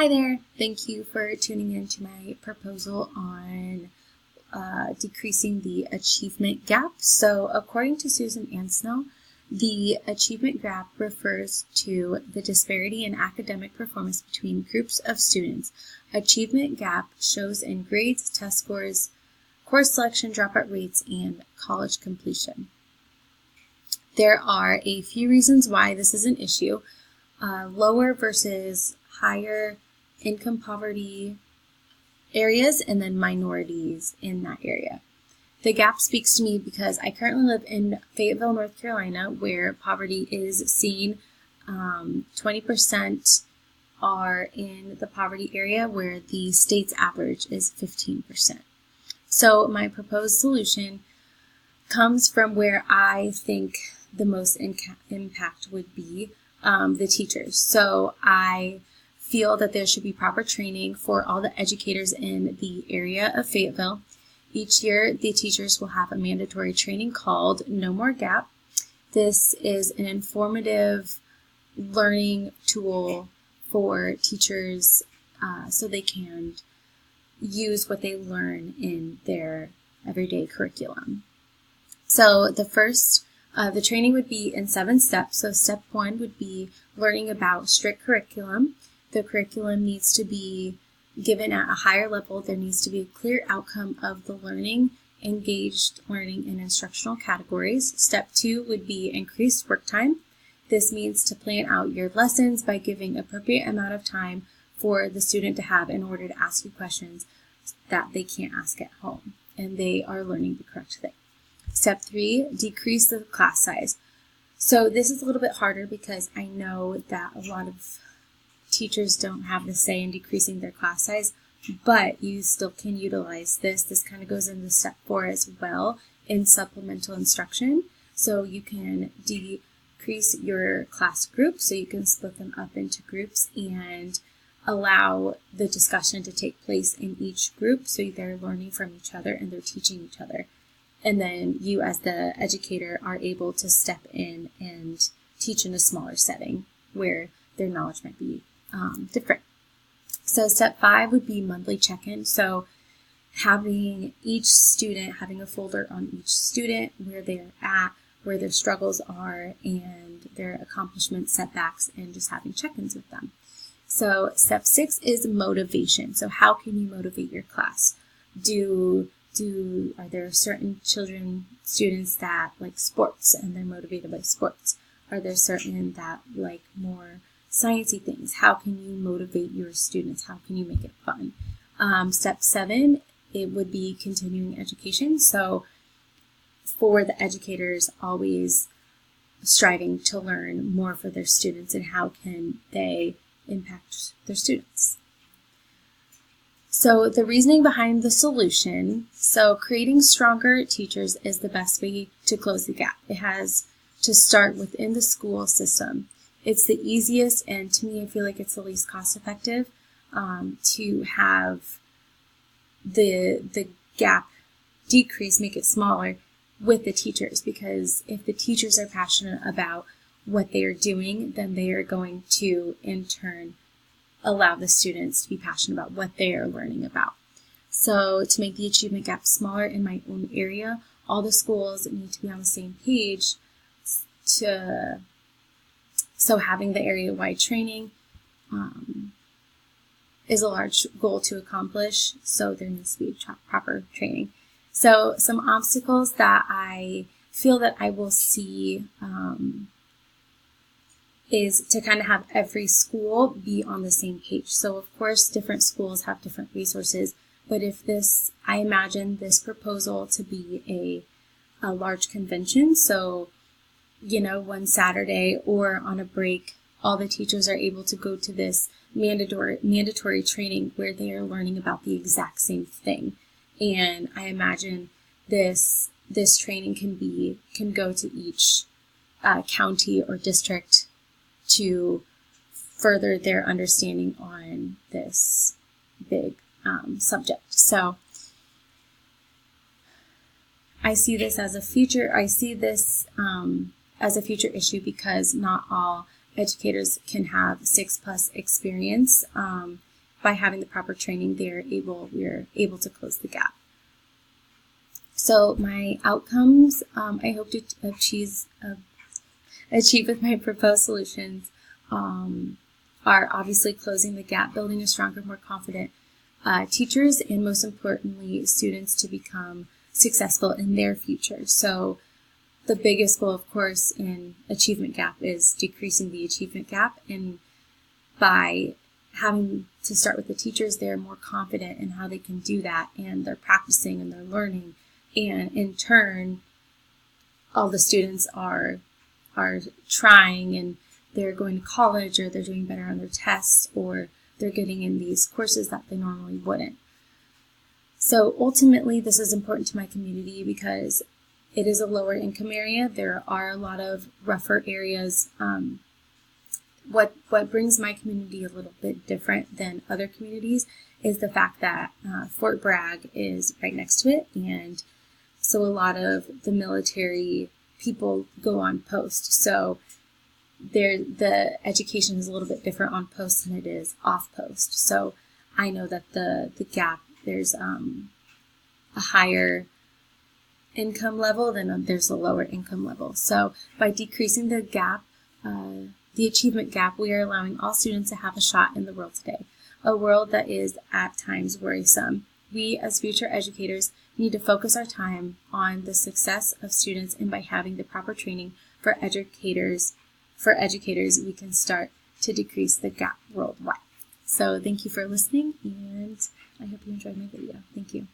Hi there. Thank you for tuning in to my proposal on decreasing the achievement gap. So according to Susan Ansnell, the achievement gap refers to the disparity in academic performance between groups of students. Achievement gap shows in grades, test scores, course selection, dropout rates, and college completion. There are a few reasons why this is an issue. Lower versus higher income poverty areas, and then minorities in that area. The gap speaks to me because I currently live in Fayetteville, North Carolina, where poverty is seen. 20% are in the poverty area, where the state's average is 15%. So my proposed solution comes from where I think the most impact would be the teachers. So I feel that there should be proper training for all the educators in the area of Fayetteville. Each year, the teachers will have a mandatory training called No More Gap. This is an informative learning tool for teachers so they can use what they learn in their everyday curriculum. So the training would be in 7 steps. So step 1 would be learning about strict curriculum. The curriculum needs to be given at a higher level. There needs to be a clear outcome of the learning, engaged learning in instructional categories. Step 2 would be increased work time. This means to plan out your lessons by giving appropriate amount of time for the student to have in order to ask you questions that they can't ask at home, and they are learning the correct thing. Step 3, decrease the class size. So this is a little bit harder because I know that a lot of teachers don't have the say in decreasing their class size, but you still can utilize this. This kind of goes into step 4 as well in supplemental instruction. So you can decrease your class groups, so you can split them up into groups and allow the discussion to take place in each group so they're learning from each other and they're teaching each other. And then you as the educator are able to step in and teach in a smaller setting where their knowledge might be different. So step 5 would be monthly check-in. So having a folder on each student, where they're at, where their struggles are, and their accomplishments, setbacks, and just having check-ins with them. So step 6 is motivation. So how can you motivate your class? Are there certain students that like sports and they're motivated by sports? Are there certain that like more sciencey things? How can you motivate your students? How can you make it fun? Step 7, it would be continuing education. So for the educators, always striving to learn more for their students and how can they impact their students. So the reasoning behind the solution, so creating stronger teachers is the best way to close the gap. It has to start within the school system. It's the easiest, and to me, I feel like it's the least cost effective to have the gap decrease, make it smaller with the teachers, because if the teachers are passionate about what they are doing, then they are going to, in turn, allow the students to be passionate about what they are learning about. So to make the achievement gap smaller in my own area, all the schools need to be on the same page so having the area-wide training is a large goal to accomplish, so there needs to be proper training. So some obstacles that I feel that I will see is to kind of have every school be on the same page. So of course, different schools have different resources, but I imagine this proposal to be a large convention. So, one Saturday or on a break, all the teachers are able to go to this mandatory training where they are learning about the exact same thing. And I imagine this training can go to each county or district to further their understanding on this big subject. So I see this as a future issue because not all educators can have 6+ experience by having the proper training, we're able to close the gap. So my outcomes, I hope to achieve with my proposed solutions are obviously closing the gap, building a stronger, more confident teachers, and most importantly, students to become successful in their future. So the biggest goal, of course, in achievement gap is decreasing the achievement gap, and by having to start with the teachers, they're more confident in how they can do that, and they're practicing and they're learning, and in turn, all the students are trying, and they're going to college, or they're doing better on their tests, or they're getting in these courses that they normally wouldn't. So ultimately, this is important to my community because it is a lower income area. There are a lot of rougher areas. What brings my community a little bit different than other communities is the fact that Fort Bragg is right next to it, and so a lot of the military people go on post. So the education is a little bit different on post than it is off post. So I know that the gap, there's a higher income level, then there's a lower income level. So by decreasing the gap, the achievement gap, we are allowing all students to have a shot in the world today, a world that is at times worrisome. We as future educators need to focus our time on the success of students, and by having the proper training for educators, we can start to decrease the gap worldwide. So thank you for listening, and I hope you enjoyed my video. Thank you.